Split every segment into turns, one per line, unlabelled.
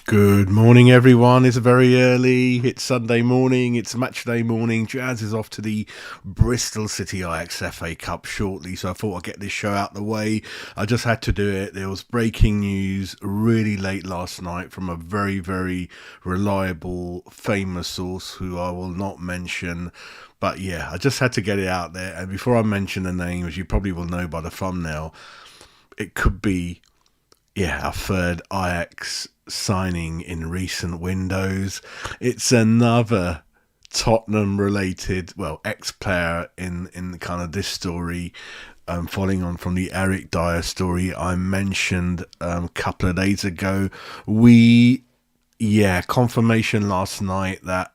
Good morning, everyone. It's very early. It's Sunday morning. It's match day morning. Jazz is off to the Bristol City Ajax FA Cup shortly, so I thought I'd get this show out the way. I just had to do it. There was breaking news really late last night from a very, very reliable, famous source who I will not mention. But yeah, I just had to get it out there. And before I mention the name, as you probably will know by the thumbnail, it could be our third Ajax signing in recent windows. It's another Tottenham related, ex-player in kind of this story, following on from the Eric Dyer story I mentioned a couple of days ago. Confirmation last night that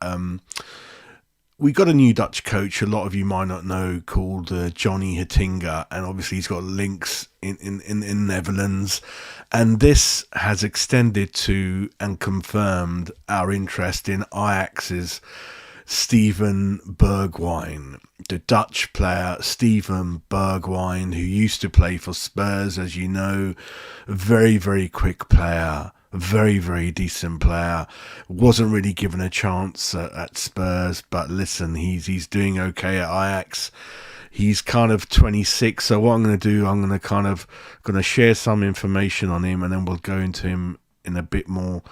we got a new Dutch coach, a lot of you might not know, called Johnny Hittinga, and obviously he's got links in Netherlands, and this has extended to and confirmed our interest in Ajax's Steven Bergwijn, the Dutch player Steven Bergwijn, who used to play for Spurs, as you know. Very, very quick player. Very, very decent player. Wasn't really given a chance at Spurs, but listen, he's doing okay at Ajax. He's kind of 26, so what I'm going to do, I'm going to share some information on him, and then we'll go into him in a bit more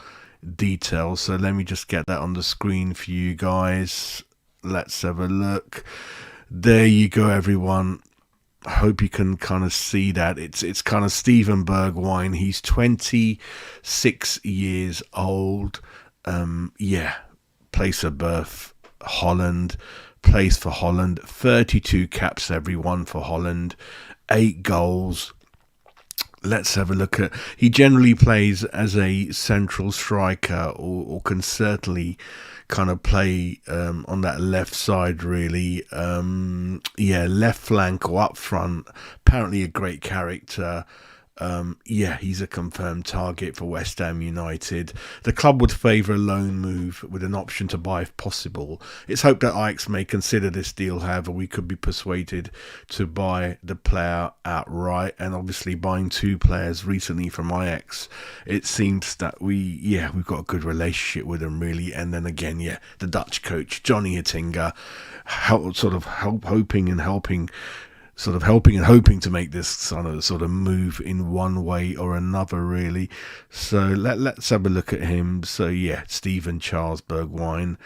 detail. So let me just get that on the screen for you guys. Let's have a look. There you go, everyone. I hope you can kind of see that. It's kind of Steven Bergwijn. He's 26 years old. Place of birth, Holland. Plays for Holland. 32 caps, everyone, for Holland. 8 goals. Let's have a look at... He generally plays as a central striker, or can certainly kind of play on that left side, really. Left flank or up front. Apparently a great character. He's a confirmed target for West Ham United. The club would favour a loan move with an option to buy if possible. It's hoped that Ajax may consider this deal. However, we could be persuaded to buy the player outright. And obviously buying 2 players recently from Ajax, it seems that we've got a good relationship with them, really. And then again, the Dutch coach, Johnny Hittinga, hoping and hoping to make this sort of move in one way or another, really. So let's have a look at him. So Steven Charles Bergwijn,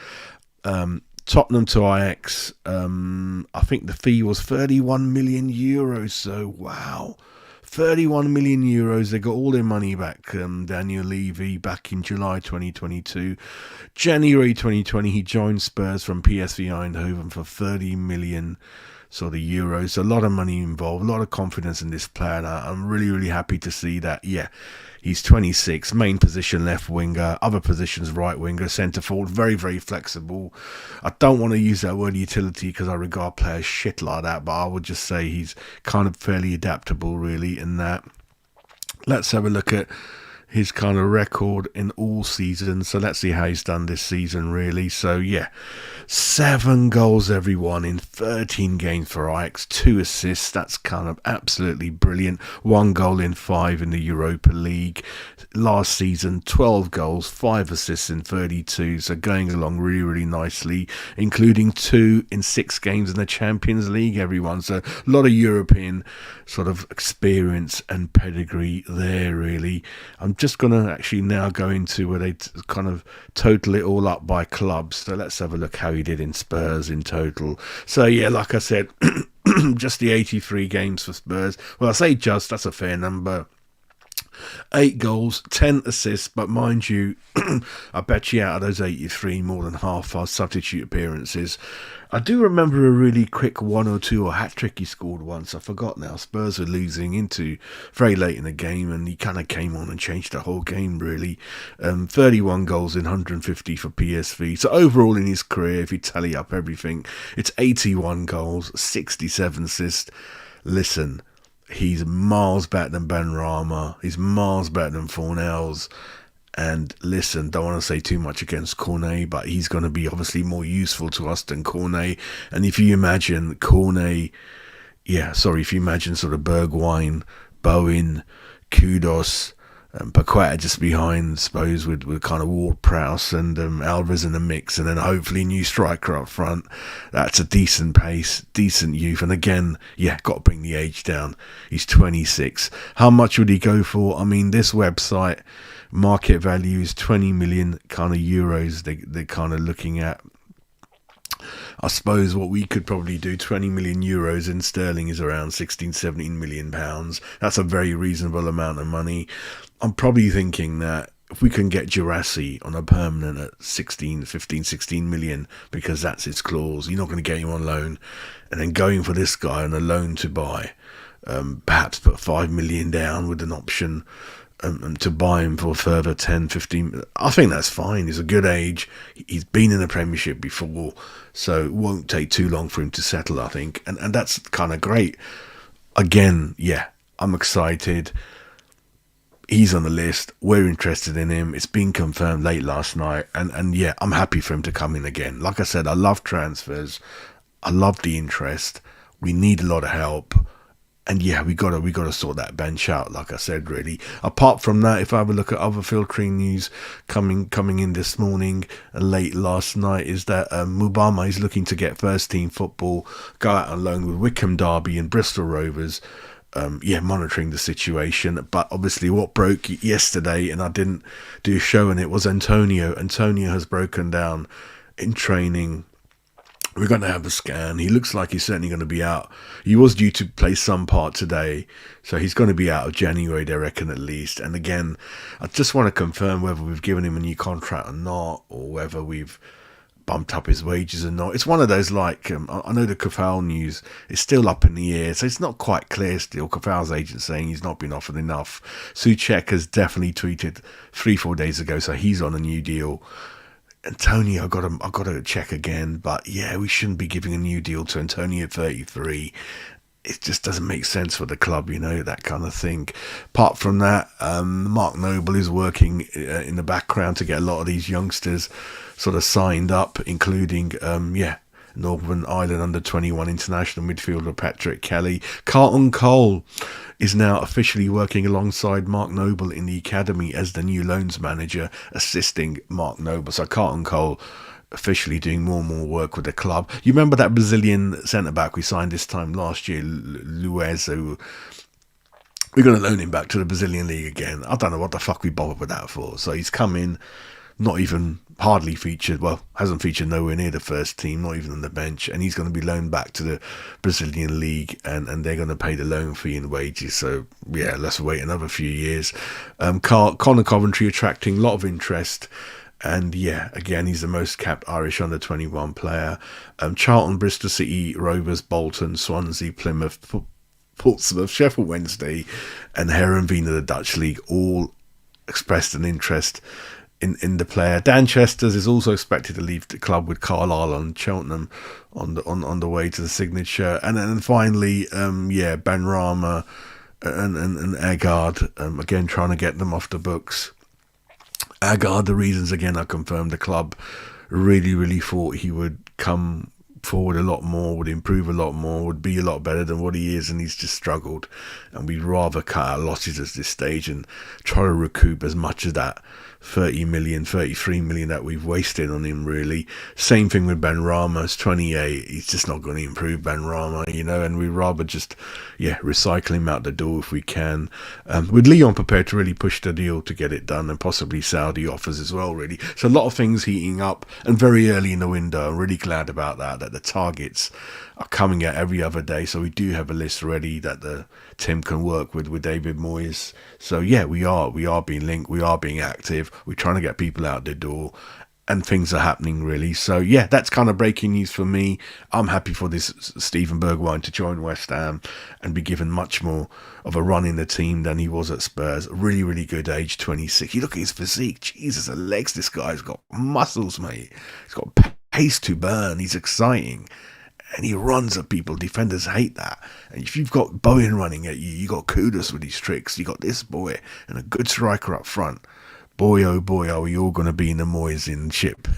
Tottenham to Ajax. I think the fee was 31 million euros. So wow, 31 million euros. They got all their money back. Daniel Levy back in July 2022. January 2020, he joined Spurs from PSV Eindhoven for 30 million euros. A lot of money involved, a lot of confidence in this player, and I'm really, really happy to see that. He's 26, main position left winger, other positions right winger, centre forward, very, very flexible. I don't want to use that word utility because I regard players shit like that, but I would just say he's kind of fairly adaptable, really, in that. Let's have a look at his kind of record in all seasons. So let's see how he's done this season, really. So 7 goals, everyone, in 13 games for Ajax, 2 assists. That's kind of absolutely brilliant. 1 goal in 5 in the Europa League. Last season, 12 goals, 5 assists in 32. So going along really, really nicely, including 2 in 6 games in the Champions League, everyone. So a lot of European sort of experience and pedigree there, really. I'm just going to actually now go into where they kind of total it all up by clubs. So let's have a look how he did in Spurs in total. So like I said, just the 83 games for Spurs. Well, I say just, that's a fair number. 8 goals, 10 assists, but mind you, I bet you out of those 83, more than half are substitute appearances. I do remember a really quick 1 or 2 or hat-trick he scored once. I forgot now. Spurs were losing into very late in the game, and he kind of came on and changed the whole game, really. 31 goals in 150 for PSV. So overall in his career, if you tally up everything, it's 81 goals, 67 assists. Listen, he's miles better than Benrahma. He's miles better than Fornells. And listen, don't want to say too much against Cornet, but he's going to be obviously more useful to us than Cornet. And if you imagine Cornet, if you imagine sort of Bergwijn, Bowen, Kudos, Paqueta just behind, I suppose, with kind of Ward-Prowse and Alvarez in the mix, and then hopefully new striker up front. That's a decent pace, decent youth, and again, yeah, got to bring the age down. He's 26. How much would he go for? I mean, this website market value is 20 million kind of euros. They're kind of looking at. I suppose what we could probably do, 20 million euros in sterling, is around 16, 17 million pounds. That's a very reasonable amount of money. I'm probably thinking that if we can get Jurassi on a permanent at 16, 15, 16 million, because that's his clause, you're not going to get him on loan, and then going for this guy on a loan to buy, perhaps put 5 million down with an option to buy him for a further 10, 15. I think that's fine. He's a good age. He's been in the Premiership before, so it won't take too long for him to settle, I think. And that's kind of great. Again, yeah, I'm excited. He's on the list. We're interested in him. It's been confirmed late last night. And yeah, I'm happy for him to come in again. Like I said, I love transfers. I love the interest. We need a lot of help. And yeah, we gotta sort that bench out, like I said, really. Apart from that, if I have a look at other filtering news coming in this morning and late last night, is that Mubama is looking to get first team football, go out on loan with Wickham Derby and Bristol Rovers. Monitoring the situation. But obviously what broke yesterday, and I didn't do a show on it, was Antonio. Antonio has broken down in training. We're going to have a scan. He looks like he's certainly going to be out. He was due to play some part today, so he's going to be out of January, they reckon, at least. And again, I just want to confirm whether we've given him a new contract or not, or whether we've bumped up his wages or not. It's one of those, like, I know the Kafal news is still up in the air, so it's not quite clear still. Kafal's agent saying he's not been offered enough. Souček has definitely tweeted 3-4 days ago, so he's on a new deal. Antonio, I've got to check again, but yeah, we shouldn't be giving a new deal to Antonio at 33. It just doesn't make sense for the club, that kind of thing. Apart from that, Mark Noble is working in the background to get a lot of these youngsters sort of signed up, including, Northern Ireland under-21 international midfielder Patrick Kelly. Carlton Cole is now officially working alongside Mark Noble in the academy as the new loans manager, assisting Mark Noble. So Carlton Cole officially doing more and more work with the club. You remember that Brazilian centre-back we signed this time last year, Luiz, who we're going to loan him back to the Brazilian league again. I don't know what the fuck we bothered with that for. So he's come in, not even hardly featured, hasn't featured nowhere near the first team, not even on the bench, and he's going to be loaned back to the Brazilian league, and they're going to pay the loan fee and wages. So yeah, let's wait another few years. Connor Coventry attracting a lot of interest, and yeah, again, he's the most capped Irish under-21 player. Charlton, Bristol City, Rovers, Bolton, Swansea, Plymouth, Portsmouth, Sheffield Wednesday, and Heerenveen of the Dutch league all expressed an interest in the player. Dan Chesters is also expected to leave the club with Carlisle and Cheltenham on the way to the signature. And then finally, Benrahma and Agard, again trying to get them off the books. Agard, the reasons again are confirmed. The club really thought he would come forward a lot more, would improve a lot more, would be a lot better than what he is, and he's just struggled. And we'd rather cut our losses at this stage and try to recoup as much of that 30 million, 33 million that we've wasted on him, really. Same thing with Benrahma. He's 28. He's just not going to improve, Benrahma, and we'd rather just, recycle him out the door if we can. With Leon prepared to really push the deal to get it done, and possibly Saudi offers as well, really. So a lot of things heating up, and very early in the window. I'm really glad about that the targets are coming out every other day. So we do have a list ready that the Tim can work with David Moyes. So yeah, we are being linked, we are being active, we're trying to get people out the door, and things are happening, really. So yeah, that's kind of breaking news for me. I'm happy for this Steven Bergwijn to join West Ham and be given much more of a run in the team than he was at Spurs. Really good age, 26. You look at his physique, Jesus, the legs this guy's got, muscles, mate. He's got pace to burn, he's exciting. And he runs at people. Defenders hate that. And if you've got Bowen running at you, you got Kudus with his tricks. You got this boy and a good striker up front. boy, oh boy, are we all going to be in the Moyes ship.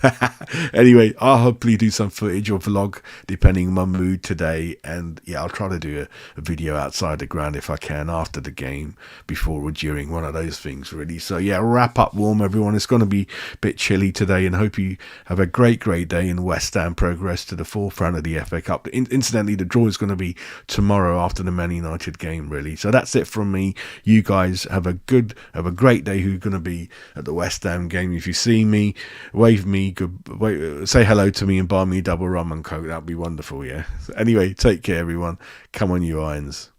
Anyway, I'll hopefully do some footage or vlog depending on my mood today. And yeah, I'll try to do a video outside the ground if I can after the game, before or during, one of those things really. So yeah, wrap up warm, everyone. It's going to be a bit chilly today, and hope you have a great day in West Ham progress to the forefront of the FA Cup. Incidentally, the draw is going to be tomorrow after the Man United game really. So that's it from me. You guys have a great day who's going to be at the West Ham game. If you see me, wave me, say hello to me and buy me double rum and coke. That'd be wonderful. Yeah. Anyway, take care everyone. Come on, you irons.